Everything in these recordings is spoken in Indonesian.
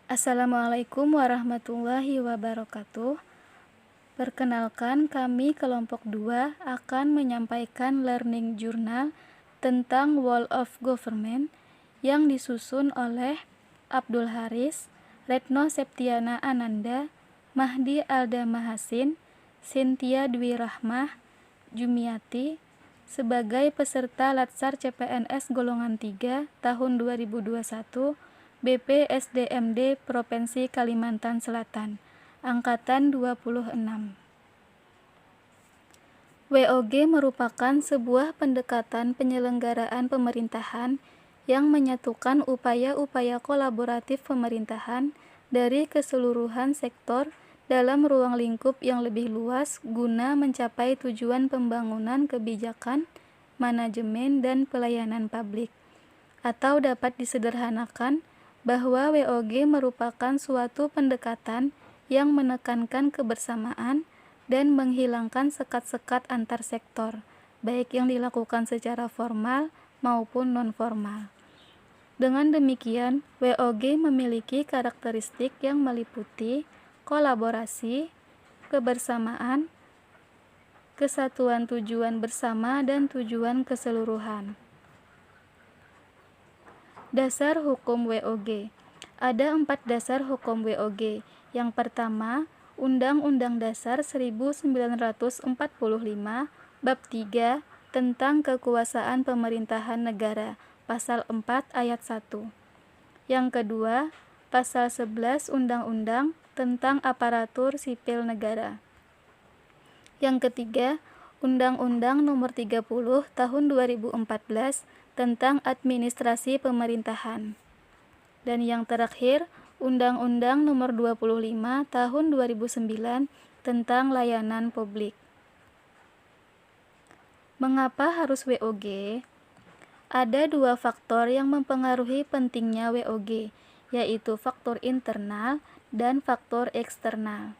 Assalamualaikum warahmatullahi wabarakatuh. Perkenalkan, kami kelompok 2 akan menyampaikan learning journal tentang World of Government yang disusun oleh Abdul Haris, Retno Septiana Ananda, Mahdi Alda Mahasin, Cynthia Dwi Rahmah, Jumiati sebagai peserta Latsar CPNS golongan 3 tahun 2021 BPSDMD Provinsi Kalimantan Selatan, Angkatan 26. WOG merupakan sebuah pendekatan penyelenggaraan pemerintahan yang menyatukan upaya-upaya kolaboratif pemerintahan dari keseluruhan sektor dalam ruang lingkup yang lebih luas guna mencapai tujuan pembangunan kebijakan, manajemen, dan pelayanan publik. Atau dapat disederhanakan bahwa WOG merupakan suatu pendekatan yang menekankan kebersamaan dan menghilangkan sekat-sekat antar sektor, baik yang dilakukan secara formal maupun non-formal. Dengan demikian, WOG memiliki karakteristik yang meliputi kolaborasi, kebersamaan, kesatuan tujuan bersama, dan tujuan keseluruhan. Dasar hukum WOG. Ada 4 dasar hukum WOG. Yang pertama, Undang-Undang Dasar 1945 Bab 3 tentang Kekuasaan Pemerintahan Negara, Pasal 4 Ayat 1. Yang kedua, Pasal 11 Undang-Undang tentang Aparatur Sipil Negara. Yang ketiga, Undang-Undang Nomor 30 Tahun 2014 tentang Administrasi Pemerintahan. Dan yang terakhir, Undang-Undang Nomor 25 Tahun 2009 tentang Layanan Publik. Mengapa harus WOG? Ada 2 faktor yang mempengaruhi pentingnya WOG, yaitu faktor internal dan faktor eksternal.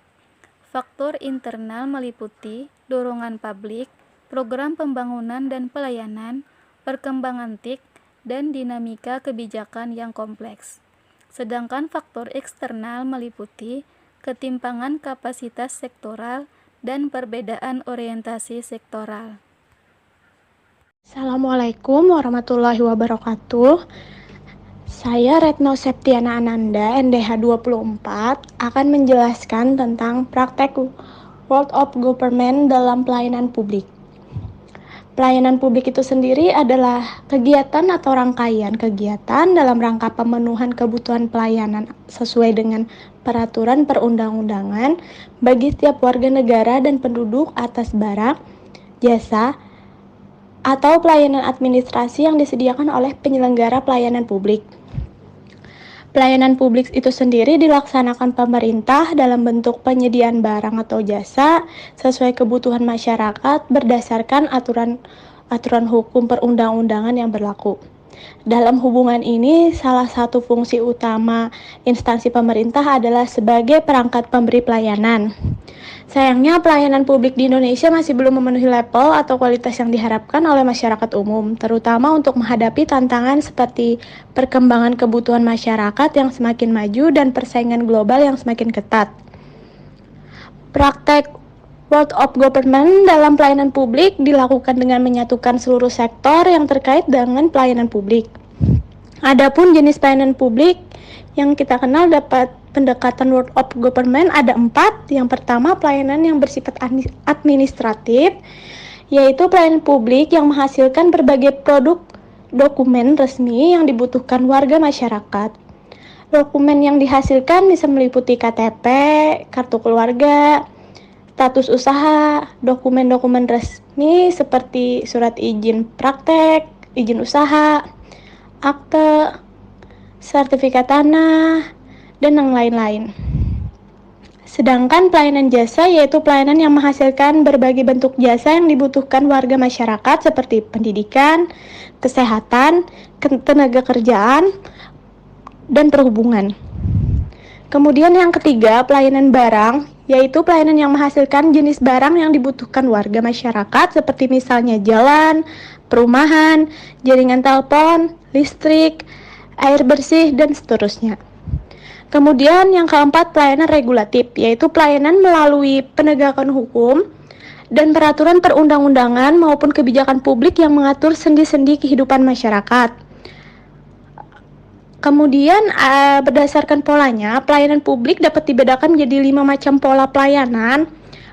Faktor internal meliputi dorongan publik, program pembangunan dan pelayanan, perkembangan TIK, dan dinamika kebijakan yang kompleks. Sedangkan faktor eksternal meliputi ketimpangan kapasitas sektoral dan perbedaan orientasi sektoral. Assalamualaikum warahmatullahi wabarakatuh. Saya Retno Septiana Ananda, NDH 24, akan menjelaskan tentang praktek World of Government dalam pelayanan publik. Pelayanan publik itu sendiri adalah kegiatan atau rangkaian kegiatan dalam rangka pemenuhan kebutuhan pelayanan sesuai dengan peraturan perundang-undangan bagi setiap warga negara dan penduduk atas barang, jasa, atau pelayanan administrasi yang disediakan oleh penyelenggara pelayanan publik. Pelayanan publik itu sendiri dilaksanakan pemerintah dalam bentuk penyediaan barang atau jasa sesuai kebutuhan masyarakat berdasarkan aturan hukum perundang-undangan yang berlaku. Dalam hubungan ini, salah satu fungsi utama instansi pemerintah adalah sebagai perangkat pemberi pelayanan. Sayangnya, pelayanan publik di Indonesia masih belum memenuhi level atau kualitas yang diharapkan oleh masyarakat umum, terutama untuk menghadapi tantangan seperti perkembangan kebutuhan masyarakat yang semakin maju dan persaingan global yang semakin ketat. Praktek World of Government dalam pelayanan publik dilakukan dengan menyatukan seluruh sektor yang terkait dengan pelayanan publik. Adapun jenis pelayanan publik yang kita kenal dapat pendekatan World of Government ada 4. Yang pertama, pelayanan yang bersifat administratif, yaitu pelayanan publik yang menghasilkan berbagai produk dokumen resmi yang dibutuhkan warga masyarakat. Dokumen yang dihasilkan bisa meliputi KTP, kartu keluarga, status usaha, dokumen-dokumen resmi seperti surat izin praktek, izin usaha, akte, sertifikat tanah, dan yang lain-lain. Sedangkan pelayanan jasa yaitu pelayanan yang menghasilkan berbagai bentuk jasa yang dibutuhkan warga masyarakat seperti pendidikan, kesehatan, tenaga kerjaan, dan perhubungan. Kemudian yang ketiga, pelayanan barang, yaitu pelayanan yang menghasilkan jenis barang yang dibutuhkan warga masyarakat seperti misalnya jalan, perumahan, jaringan telepon, listrik, air bersih, dan seterusnya. Kemudian yang keempat, pelayanan regulatif, yaitu pelayanan melalui penegakan hukum dan peraturan perundang-undangan maupun kebijakan publik yang mengatur sendi-sendi kehidupan masyarakat. Kemudian berdasarkan polanya, pelayanan publik dapat dibedakan menjadi 5 macam pola pelayanan.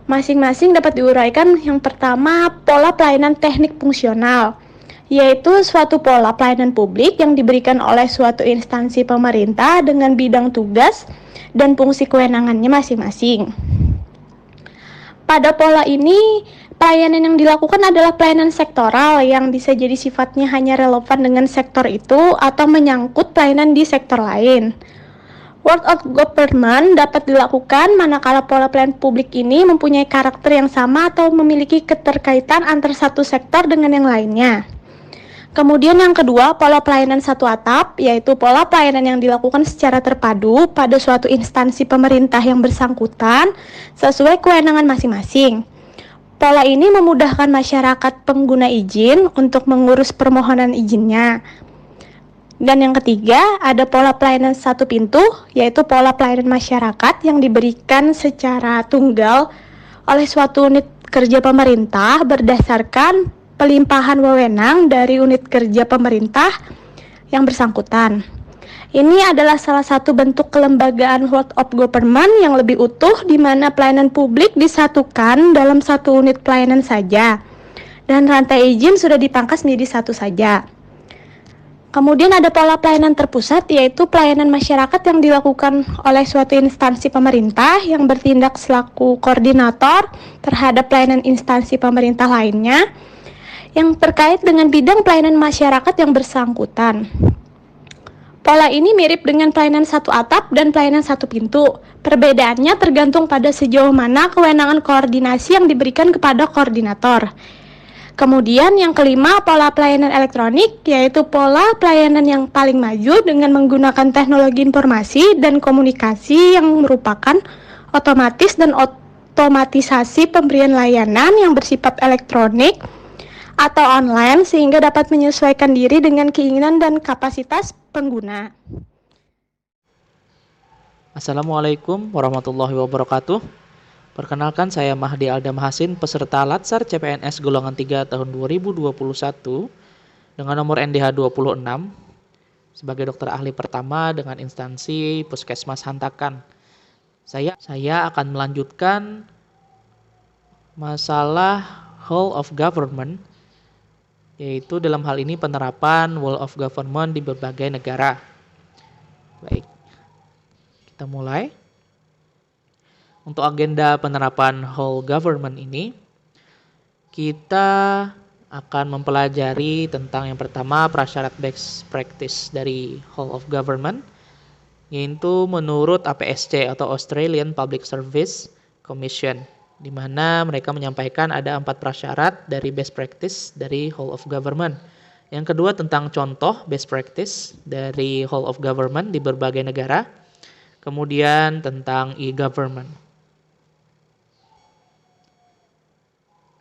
Masing-masing dapat diuraikan. Yang pertama, pola pelayanan teknik fungsional, yaitu suatu pola pelayanan publik yang diberikan oleh suatu instansi pemerintah dengan bidang tugas dan fungsi kewenangannya masing-masing. Pada pola ini, pelayanan yang dilakukan adalah pelayanan sektoral yang bisa jadi sifatnya hanya relevan dengan sektor itu atau menyangkut pelayanan di sektor lain. World of government dapat dilakukan manakala pola pelayanan publik ini mempunyai karakter yang sama atau memiliki keterkaitan antar satu sektor dengan yang lainnya. Kemudian yang kedua, pola pelayanan satu atap, yaitu pola pelayanan yang dilakukan secara terpadu pada suatu instansi pemerintah yang bersangkutan sesuai kewenangan masing-masing. Pola ini memudahkan masyarakat pengguna izin untuk mengurus permohonan izinnya. Dan yang ketiga, ada pola pelayanan satu pintu, yaitu pola pelayanan masyarakat yang diberikan secara tunggal oleh suatu unit kerja pemerintah berdasarkan pelimpahan wewenang dari unit kerja pemerintah yang bersangkutan. Ini adalah salah satu bentuk kelembagaan world of government yang lebih utuh, di mana pelayanan publik disatukan dalam satu unit pelayanan saja, dan rantai izin sudah dipangkas menjadi satu saja. Kemudian ada pola pelayanan terpusat, yaitu pelayanan masyarakat yang dilakukan oleh suatu instansi pemerintah yang bertindak selaku koordinator terhadap pelayanan instansi pemerintah lainnya yang terkait dengan bidang pelayanan masyarakat yang bersangkutan. Pola ini mirip dengan pelayanan satu atap dan pelayanan satu pintu. Perbedaannya tergantung pada sejauh mana kewenangan koordinasi yang diberikan kepada koordinator. Kemudian yang kelima, pola pelayanan elektronik, yaitu pola pelayanan yang paling maju dengan menggunakan teknologi informasi dan komunikasi yang merupakan otomatis dan otomatisasi pemberian layanan yang bersifat elektronik atau online sehingga dapat menyesuaikan diri dengan keinginan dan kapasitas pengguna. Assalamualaikum warahmatullahi wabarakatuh. Perkenalkan, saya Mahdi Aldam Hasin, peserta Latsar CPNS golongan 3 tahun 2021 dengan nomor NDH 26 sebagai dokter ahli pertama dengan instansi Puskesmas Hantakan. Saya akan melanjutkan masalah whole of government, yaitu dalam hal ini penerapan whole of government di berbagai negara. Baik, kita mulai. Untuk agenda penerapan whole government ini, kita akan mempelajari tentang yang pertama prasyarat best practice dari whole of government, yaitu menurut APSC atau Australian Public Service Commission, di mana mereka menyampaikan ada 4 prasyarat dari best practice dari whole of government. Yang kedua tentang contoh best practice dari whole of government di berbagai negara. Kemudian tentang e-government.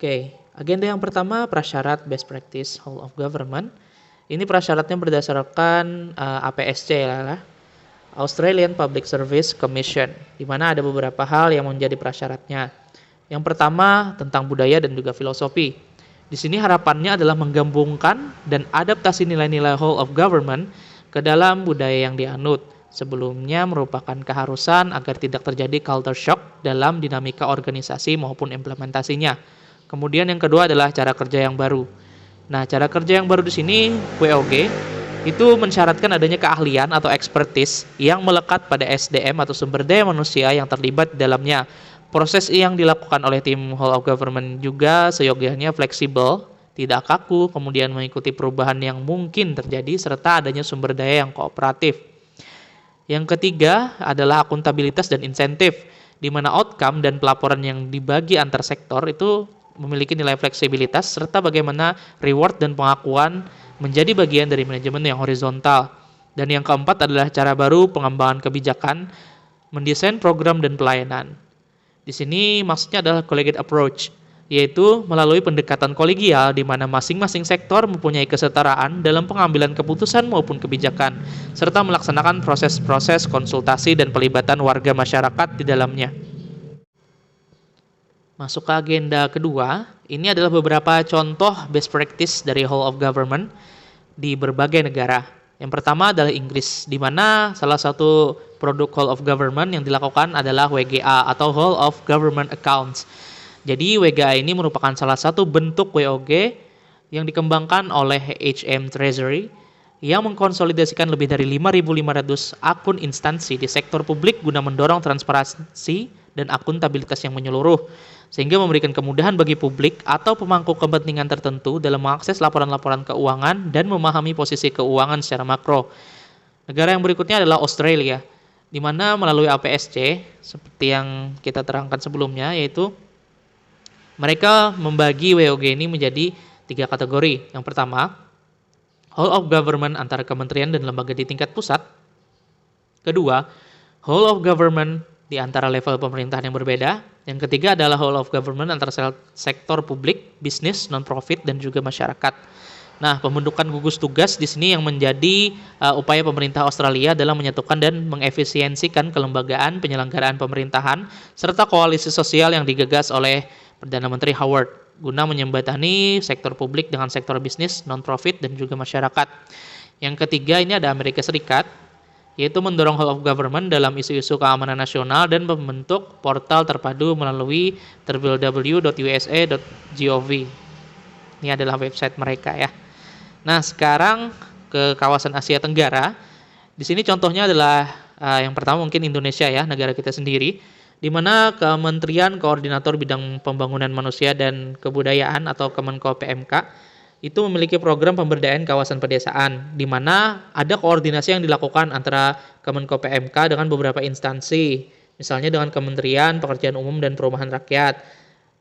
Oke, agenda yang pertama prasyarat best practice whole of government. Ini prasyaratnya berdasarkan APSC lah, Australian Public Service Commission, di mana ada beberapa hal yang menjadi prasyaratnya. Yang pertama tentang budaya dan juga filosofi. Di sini harapannya adalah menggabungkan dan adaptasi nilai-nilai whole of government ke dalam budaya yang dianut. Sebelumnya merupakan keharusan agar tidak terjadi culture shock dalam dinamika organisasi maupun implementasinya. Kemudian yang kedua adalah cara kerja yang baru. Nah, cara kerja yang baru di sini WOG itu mensyaratkan adanya keahlian atau expertise yang melekat pada SDM atau sumber daya manusia yang terlibat di dalamnya. Proses yang dilakukan oleh tim whole of government juga seyogianya fleksibel, tidak kaku, kemudian mengikuti perubahan yang mungkin terjadi, serta adanya sumber daya yang kooperatif. Yang ketiga adalah akuntabilitas dan insentif, di mana outcome dan pelaporan yang dibagi antar sektor itu memiliki nilai fleksibilitas, serta bagaimana reward dan pengakuan menjadi bagian dari manajemen yang horizontal. Dan yang keempat adalah cara baru pengembangan kebijakan, mendesain program dan pelayanan. Di sini maksudnya adalah collegiate approach, yaitu melalui pendekatan kolegial di mana masing-masing sektor mempunyai kesetaraan dalam pengambilan keputusan maupun kebijakan, serta melaksanakan proses-proses konsultasi dan pelibatan warga masyarakat di dalamnya. Masuk ke agenda kedua, ini adalah beberapa contoh best practice dari whole of government di berbagai negara. Yang pertama adalah Inggris, di mana salah satu produk whole of government yang dilakukan adalah WGA atau whole of government accounts. Jadi WGA ini merupakan salah satu bentuk WOG yang dikembangkan oleh HM Treasury yang mengkonsolidasikan lebih dari 5.500 akun instansi di sektor publik guna mendorong transparansi dan akuntabilitas yang menyeluruh, sehingga memberikan kemudahan bagi publik atau pemangku kepentingan tertentu dalam mengakses laporan-laporan keuangan dan memahami posisi keuangan secara makro. Negara yang berikutnya adalah Australia, di mana melalui APSC, seperti yang kita terangkan sebelumnya, yaitu mereka membagi WOG ini menjadi 3 kategori. Yang pertama, whole of government antara kementerian dan lembaga di tingkat pusat. Kedua, whole of government di antara level pemerintahan yang berbeda. Yang ketiga adalah whole of government antara sektor publik, bisnis, non-profit, dan juga masyarakat. Nah, pembentukan gugus tugas di sini yang menjadi upaya pemerintah Australia dalam menyatukan dan mengefisiensikan kelembagaan penyelenggaraan pemerintahan serta koalisi sosial yang digagas oleh Perdana Menteri Howard guna menjembatani sektor publik dengan sektor bisnis, non-profit, dan juga masyarakat. Yang ketiga ini ada Amerika Serikat, yaitu mendorong whole of government dalam isu-isu keamanan nasional dan membentuk portal terpadu melalui www.usa.gov. Ini adalah website mereka ya. Nah, sekarang ke kawasan Asia Tenggara. Di sini contohnya adalah yang pertama mungkin Indonesia ya, negara kita sendiri, di mana Kementerian Koordinator Bidang Pembangunan Manusia dan Kebudayaan atau Kemenko PMK itu memiliki program pemberdayaan kawasan pedesaan, di mana ada koordinasi yang dilakukan antara Kemenko PMK dengan beberapa instansi, misalnya dengan Kementerian Pekerjaan Umum dan Perumahan Rakyat,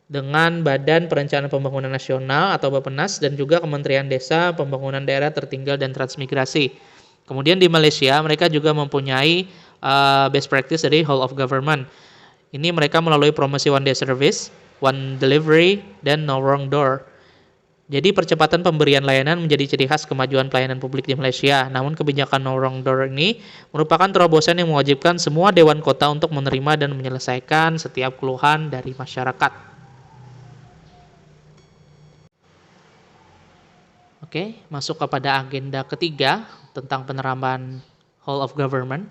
dengan Badan Perencanaan Pembangunan Nasional atau Bappenas, dan juga Kementerian Desa, Pembangunan Daerah Tertinggal dan Transmigrasi. Kemudian di Malaysia mereka juga mempunyai best practice dari whole of government. Ini mereka melalui promosi one day service, one delivery, dan no wrong door. Jadi percepatan pemberian layanan menjadi ciri khas kemajuan pelayanan publik di Malaysia. Namun kebijakan no wrong door ini merupakan terobosan yang mewajibkan semua dewan kota untuk menerima dan menyelesaikan setiap keluhan dari masyarakat. Oke, masuk kepada agenda ketiga tentang penerapan whole of government.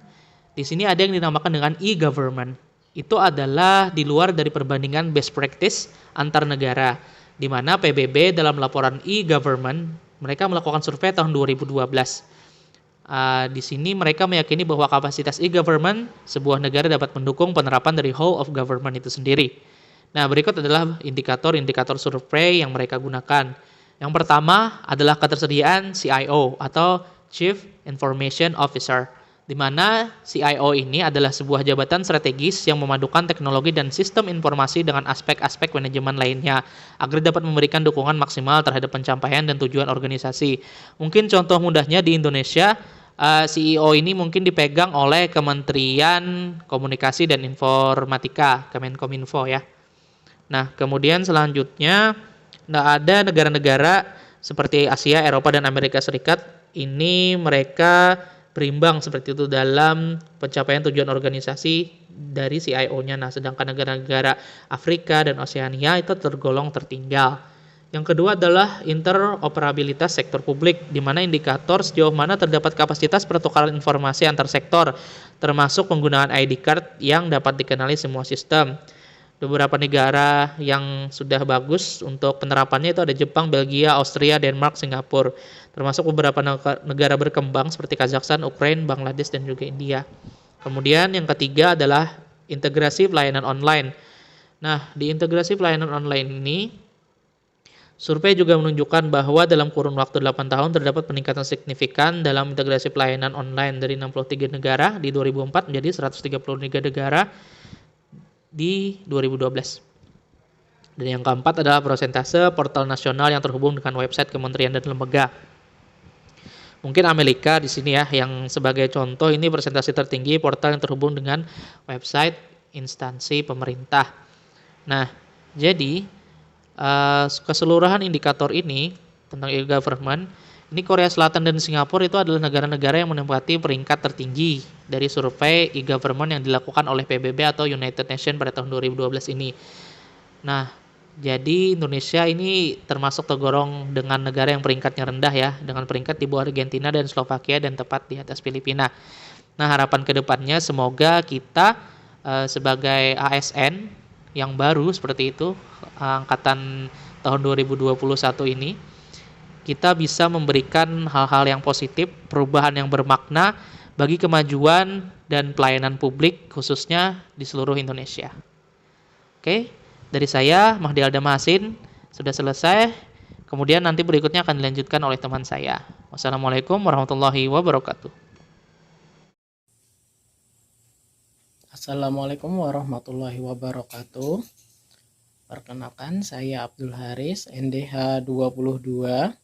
Di sini ada yang dinamakan dengan e-government. Itu adalah di luar dari perbandingan best practice antar negara, di mana PBB dalam laporan e-government mereka melakukan survei tahun 2012. Di sini mereka meyakini bahwa kapasitas e-government sebuah negara dapat mendukung penerapan dari whole of government itu sendiri. Nah, berikut adalah indikator-indikator survei yang mereka gunakan. Yang pertama adalah ketersediaan CIO atau Chief Information Officer, di mana CIO ini adalah sebuah jabatan strategis yang memadukan teknologi dan sistem informasi dengan aspek-aspek manajemen lainnya agar dapat memberikan dukungan maksimal terhadap pencapaian dan tujuan organisasi. Mungkin contoh mudahnya di Indonesia, CEO ini mungkin dipegang oleh Kementerian Komunikasi dan Informatika, Kemenkominfo ya. Nah, kemudian selanjutnya ada negara-negara seperti Asia, Eropa, dan Amerika Serikat. Ini mereka berimbang seperti itu dalam pencapaian tujuan organisasi dari CIO-nya. Nah, sedangkan negara-negara Afrika dan Oseania itu tergolong tertinggal. Yang kedua adalah interoperabilitas sektor publik, di mana indikator sejauh mana terdapat kapasitas pertukaran informasi antar sektor, termasuk penggunaan ID card yang dapat dikenali semua sistem. Beberapa negara yang sudah bagus untuk penerapannya itu ada Jepang, Belgia, Austria, Denmark, Singapura, termasuk beberapa negara berkembang seperti Kazakhstan, Ukraina, Bangladesh, dan juga India. Kemudian yang ketiga adalah integrasi pelayanan online. Nah, di integrasi pelayanan online ini, survei juga menunjukkan bahwa dalam kurun waktu 8 tahun terdapat peningkatan signifikan dalam integrasi pelayanan online dari 63 negara di 2004 menjadi 133 negara di 2012. Dan yang keempat adalah persentase portal nasional yang terhubung dengan website kementerian dan lembaga. Mungkin Amerika di sini ya yang sebagai contoh, ini persentase tertinggi portal yang terhubung dengan website instansi pemerintah. Nah, jadi Keseluruhan indikator ini tentang e-government, ini Korea Selatan dan Singapura itu adalah negara-negara yang menempati peringkat tertinggi dari survei e-government yang dilakukan oleh PBB atau United Nations pada tahun 2012 ini. Nah, jadi Indonesia ini termasuk tergolong dengan negara yang peringkatnya rendah ya, dengan peringkat di bawah Argentina dan Slovakia dan tepat di atas Filipina. Nah, harapan kedepannya semoga kita sebagai ASN yang baru seperti itu, angkatan tahun 2021 ini, kita bisa memberikan hal-hal yang positif, perubahan yang bermakna bagi kemajuan dan pelayanan publik khususnya di seluruh Indonesia. Oke, dari saya Mahdi Alda Mahasin sudah selesai. Kemudian nanti berikutnya akan dilanjutkan oleh teman saya. Wassalamualaikum warahmatullahi wabarakatuh. Assalamualaikum warahmatullahi wabarakatuh. Perkenalkan, saya Abdul Haris, NDH 22,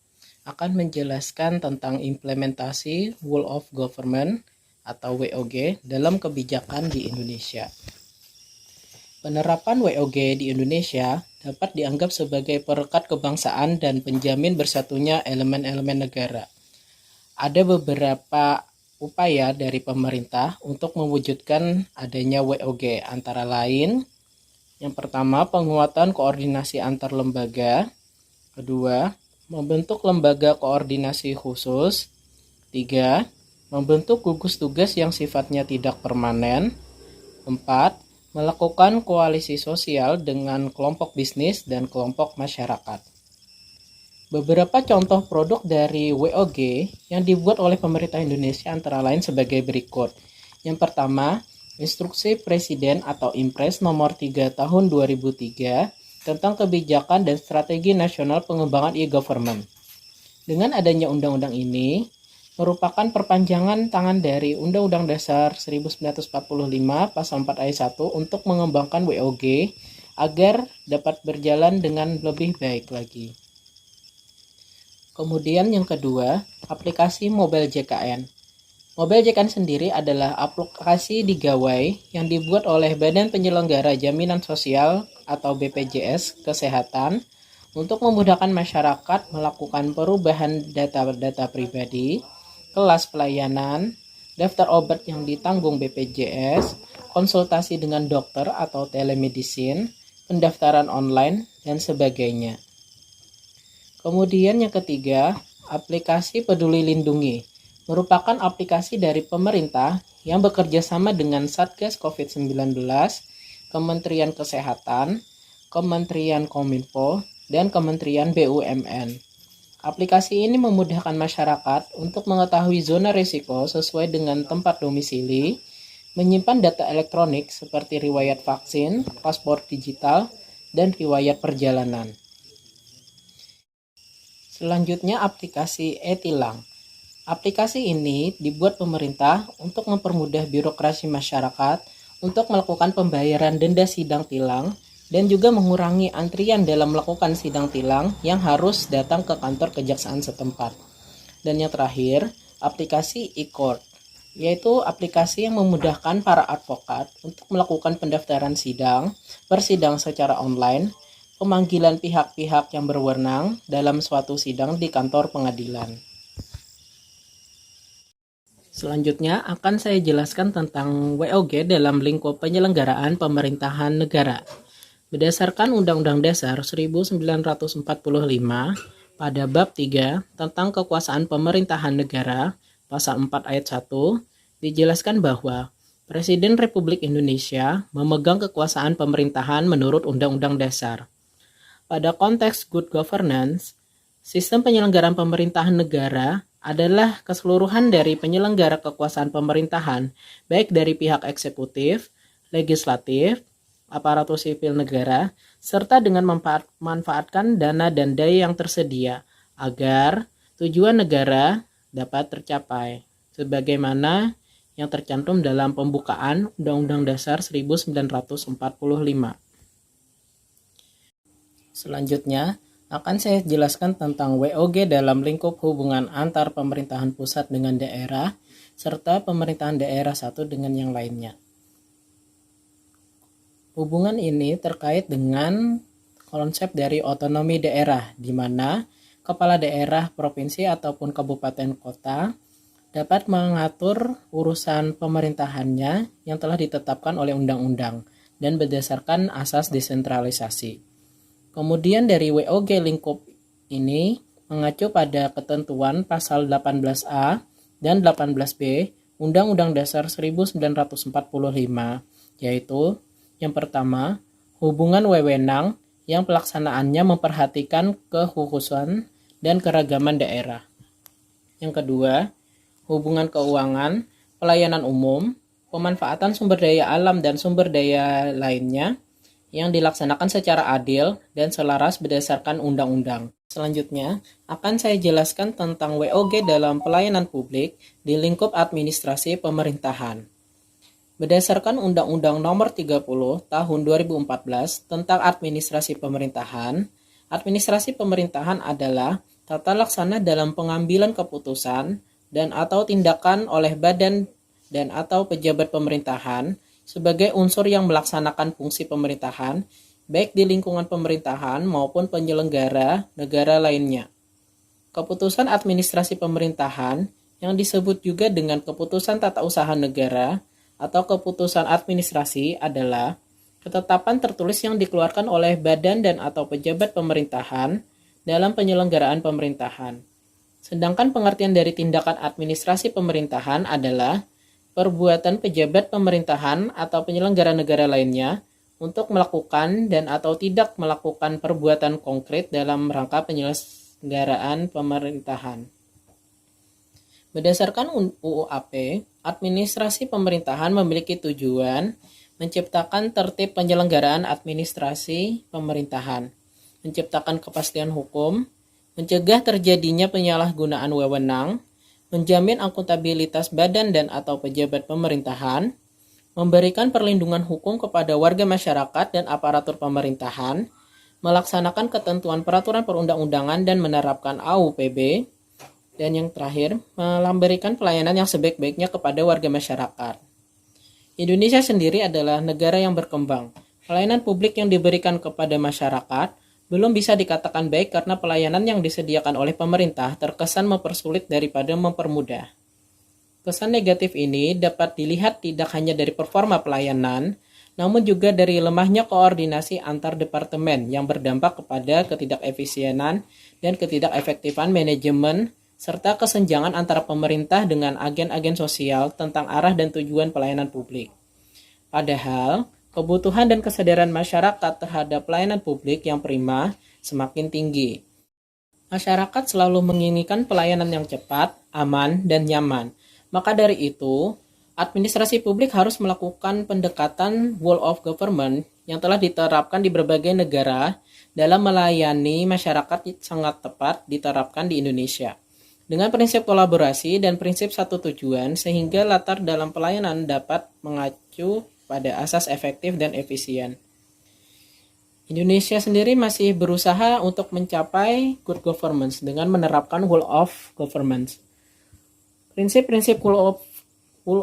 akan menjelaskan tentang implementasi Whole of Government atau WOG dalam kebijakan di Indonesia. Penerapan WOG di Indonesia dapat dianggap sebagai perekat kebangsaan dan penjamin bersatunya elemen-elemen negara. Ada beberapa upaya dari pemerintah untuk mewujudkan adanya WOG, antara lain yang pertama, penguatan koordinasi antar lembaga. Kedua, membentuk lembaga koordinasi khusus. 3, membentuk gugus tugas yang sifatnya tidak permanen. 4, melakukan koalisi sosial dengan kelompok bisnis dan kelompok masyarakat. Beberapa contoh produk dari WOG yang dibuat oleh pemerintah Indonesia antara lain sebagai berikut. Yang pertama, Instruksi Presiden atau Impres nomor 3 tahun 2003 tentang kebijakan dan strategi nasional pengembangan e-government. Dengan adanya undang-undang ini, merupakan perpanjangan tangan dari Undang-Undang Dasar 1945 Pasal 4 Ayat 1 untuk mengembangkan WOG agar dapat berjalan dengan lebih baik lagi. Kemudian yang kedua, aplikasi Mobile JKN. Mobile JKN sendiri adalah aplikasi di gawai yang dibuat oleh Badan Penyelenggara Jaminan Sosial atau BPJS Kesehatan untuk memudahkan masyarakat melakukan perubahan data-data pribadi, kelas pelayanan, daftar obat yang ditanggung BPJS, konsultasi dengan dokter atau telemedicine, pendaftaran online, dan sebagainya. Kemudian yang ketiga, aplikasi Peduli Lindungi merupakan aplikasi dari pemerintah yang bekerja sama dengan Satgas COVID-19, Kementerian Kesehatan, Kementerian Kominfo, dan Kementerian BUMN. Aplikasi ini memudahkan masyarakat untuk mengetahui zona risiko sesuai dengan tempat domisili, menyimpan data elektronik seperti riwayat vaksin, paspor digital, dan riwayat perjalanan. Selanjutnya, aplikasi e-Tilang. Aplikasi ini dibuat pemerintah untuk mempermudah birokrasi masyarakat untuk melakukan pembayaran denda sidang tilang dan juga mengurangi antrian dalam melakukan sidang tilang yang harus datang ke kantor kejaksaan setempat. Dan yang terakhir, aplikasi e-Court, yaitu aplikasi yang memudahkan para advokat untuk melakukan pendaftaran sidang, bersidang secara online, pemanggilan pihak-pihak yang berwenang dalam suatu sidang di kantor pengadilan. Selanjutnya akan saya jelaskan tentang WOG dalam lingkup penyelenggaraan pemerintahan negara. Berdasarkan Undang-Undang Dasar 1945 pada bab 3 tentang kekuasaan pemerintahan negara, pasal 4 ayat 1, dijelaskan bahwa Presiden Republik Indonesia memegang kekuasaan pemerintahan menurut Undang-Undang Dasar. Pada konteks good governance, sistem penyelenggaraan pemerintahan negara adalah keseluruhan dari penyelenggara kekuasaan pemerintahan, baik dari pihak eksekutif, legislatif, aparatur sipil negara, serta dengan memanfaatkan dana dan daya yang tersedia agar tujuan negara dapat tercapai, sebagaimana yang tercantum dalam pembukaan Undang-Undang Dasar 1945. Selanjutnya, akan saya jelaskan tentang WOG dalam lingkup hubungan antar pemerintahan pusat dengan daerah, serta pemerintahan daerah satu dengan yang lainnya. Hubungan ini terkait dengan konsep dari otonomi daerah, di mana kepala daerah, provinsi, ataupun kabupaten kota dapat mengatur urusan pemerintahannya yang telah ditetapkan oleh undang-undang dan berdasarkan asas desentralisasi. Kemudian dari WOG lingkup ini mengacu pada ketentuan pasal 18A dan 18B Undang-Undang Dasar 1945, yaitu yang pertama, hubungan wewenang yang pelaksanaannya memperhatikan kekhususan dan keragaman daerah. Yang kedua, hubungan keuangan, pelayanan umum, pemanfaatan sumber daya alam dan sumber daya lainnya yang dilaksanakan secara adil dan selaras berdasarkan undang-undang. Selanjutnya, akan saya jelaskan tentang WOG dalam pelayanan publik di lingkup administrasi pemerintahan. Berdasarkan Undang-Undang Nomor 30 Tahun 2014 tentang Administrasi Pemerintahan, administrasi pemerintahan adalah tata laksana dalam pengambilan keputusan dan atau tindakan oleh badan dan atau pejabat pemerintahan sebagai unsur yang melaksanakan fungsi pemerintahan, baik di lingkungan pemerintahan maupun penyelenggara negara lainnya. Keputusan administrasi pemerintahan yang disebut juga dengan keputusan tata usaha negara atau keputusan administrasi adalah ketetapan tertulis yang dikeluarkan oleh badan dan atau pejabat pemerintahan dalam penyelenggaraan pemerintahan. Sedangkan pengertian dari tindakan administrasi pemerintahan adalah perbuatan pejabat pemerintahan atau penyelenggara negara lainnya untuk melakukan dan atau tidak melakukan perbuatan konkret dalam rangka penyelenggaraan pemerintahan. Berdasarkan UUAP, administrasi pemerintahan memiliki tujuan menciptakan tertib penyelenggaraan administrasi pemerintahan, menciptakan kepastian hukum, mencegah terjadinya penyalahgunaan wewenang, menjamin akuntabilitas badan dan atau pejabat pemerintahan, memberikan perlindungan hukum kepada warga masyarakat dan aparatur pemerintahan, melaksanakan ketentuan peraturan perundang-undangan dan menerapkan AUPB, dan yang terakhir, memberikan pelayanan yang sebaik-baiknya kepada warga masyarakat. Indonesia sendiri adalah negara yang berkembang. Pelayanan publik yang diberikan kepada masyarakat belum bisa dikatakan baik karena pelayanan yang disediakan oleh pemerintah terkesan mempersulit daripada mempermudah. Kesan negatif ini dapat dilihat tidak hanya dari performa pelayanan, namun juga dari lemahnya koordinasi antar departemen yang berdampak kepada ketidakefisienan dan ketidakefektifan manajemen serta kesenjangan antara pemerintah dengan agen-agen sosial tentang arah dan tujuan pelayanan publik. Padahal, kebutuhan dan kesadaran masyarakat terhadap pelayanan publik yang prima semakin tinggi. Masyarakat selalu menginginkan pelayanan yang cepat, aman, dan nyaman. Maka dari itu, administrasi publik harus melakukan pendekatan whole of government yang telah diterapkan di berbagai negara dalam melayani masyarakat sangat tepat diterapkan di Indonesia. Dengan prinsip kolaborasi dan prinsip satu tujuan, sehingga latar dalam pelayanan dapat mengacu pada asas efektif dan efisien. Indonesia sendiri masih berusaha untuk mencapai good governance dengan menerapkan whole of governance. Prinsip-prinsip whole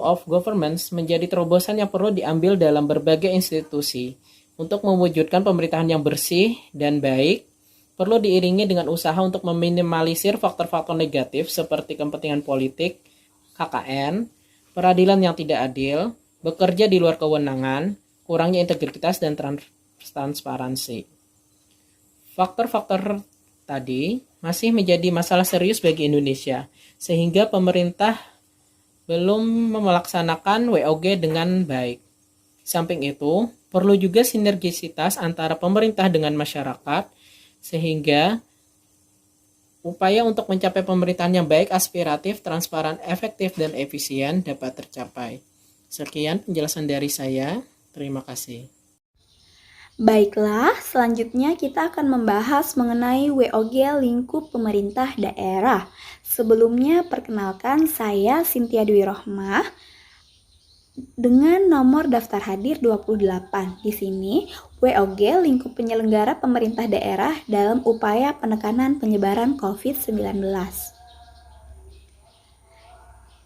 of governance menjadi terobosan yang perlu diambil dalam berbagai institusi untuk mewujudkan pemerintahan yang bersih dan baik. Perlu diiringi dengan usaha untuk meminimalisir faktor-faktor negatif seperti kepentingan politik, KKN, peradilan yang tidak adil, bekerja di luar kewenangan, kurangnya integritas dan transparansi. Faktor-faktor tadi masih menjadi masalah serius bagi Indonesia, sehingga pemerintah belum melaksanakan WOG dengan baik. Samping itu, perlu juga sinergisitas antara pemerintah dengan masyarakat, sehingga upaya untuk mencapai pemerintahan yang baik, aspiratif, transparan, efektif, dan efisien dapat tercapai. Sekian penjelasan dari saya. Terima kasih. Baiklah, selanjutnya kita akan membahas mengenai WOG lingkup pemerintah daerah. Sebelumnya, perkenalkan saya Cynthia Dwi Rohmah dengan nomor daftar hadir 28. Di sini, WOG lingkup penyelenggara pemerintah daerah dalam upaya penekanan penyebaran COVID-19.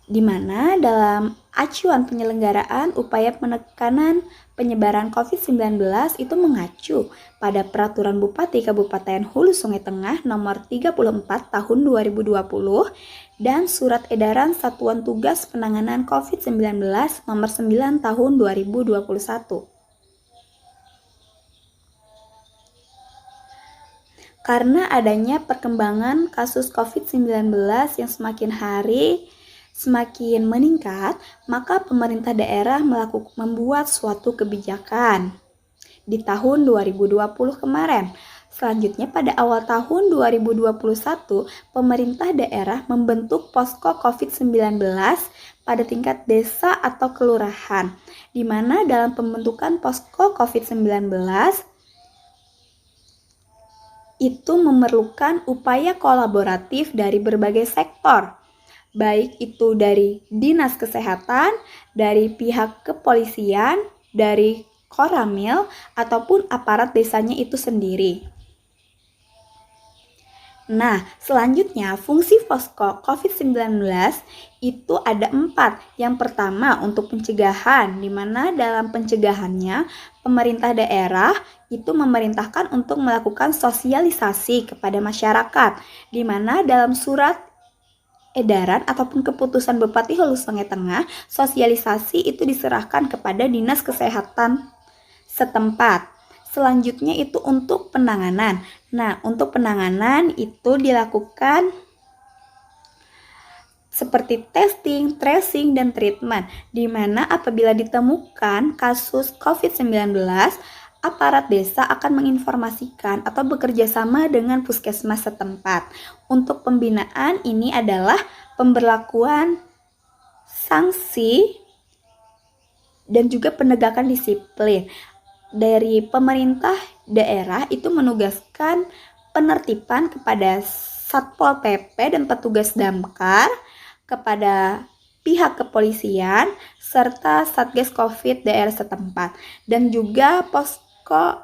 di mana dalam acuan penyelenggaraan upaya penekanan penyebaran COVID-19 itu mengacu pada Peraturan Bupati Kabupaten Hulu Sungai Tengah Nomor 34 Tahun 2020 dan Surat Edaran Satuan Tugas Penanganan COVID-19 Nomor 9 Tahun 2021. Karena adanya perkembangan kasus COVID-19 yang semakin hari semakin meningkat, maka pemerintah daerah membuat suatu kebijakan di tahun 2020 kemarin. Selanjutnya pada awal tahun 2021, pemerintah daerah membentuk posko COVID-19 pada tingkat desa atau kelurahan, di mana dalam pembentukan posko COVID-19 itu memerlukan upaya kolaboratif dari berbagai sektor, baik itu dari dinas kesehatan, dari pihak kepolisian, dari Koramil, ataupun aparat desanya itu sendiri. Nah, selanjutnya fungsi posko COVID-19 itu ada 4. Yang pertama untuk pencegahan, di mana dalam pencegahannya pemerintah daerah itu memerintahkan untuk melakukan sosialisasi kepada masyarakat, di mana dalam surat edaran ataupun keputusan Bupati Hulu Sungai Tengah, sosialisasi itu diserahkan kepada Dinas Kesehatan setempat. Selanjutnya itu untuk penanganan. Nah, untuk penanganan itu dilakukan seperti testing, tracing, dan treatment, di mana apabila ditemukan kasus COVID-19, aparat desa akan menginformasikan atau bekerja sama dengan puskesmas setempat. Untuk pembinaan ini adalah pemberlakuan sanksi dan juga penegakan disiplin. Dari pemerintah daerah itu menugaskan penertiban kepada Satpol PP dan petugas damkar, kepada pihak kepolisian, serta Satgas COVID daerah setempat. Dan juga posko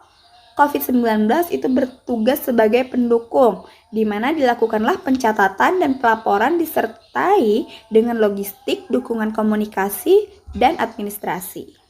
COVID-19 itu bertugas sebagai pendukung, di mana dilakukanlah pencatatan dan pelaporan disertai dengan logistik, dukungan komunikasi, dan administrasi.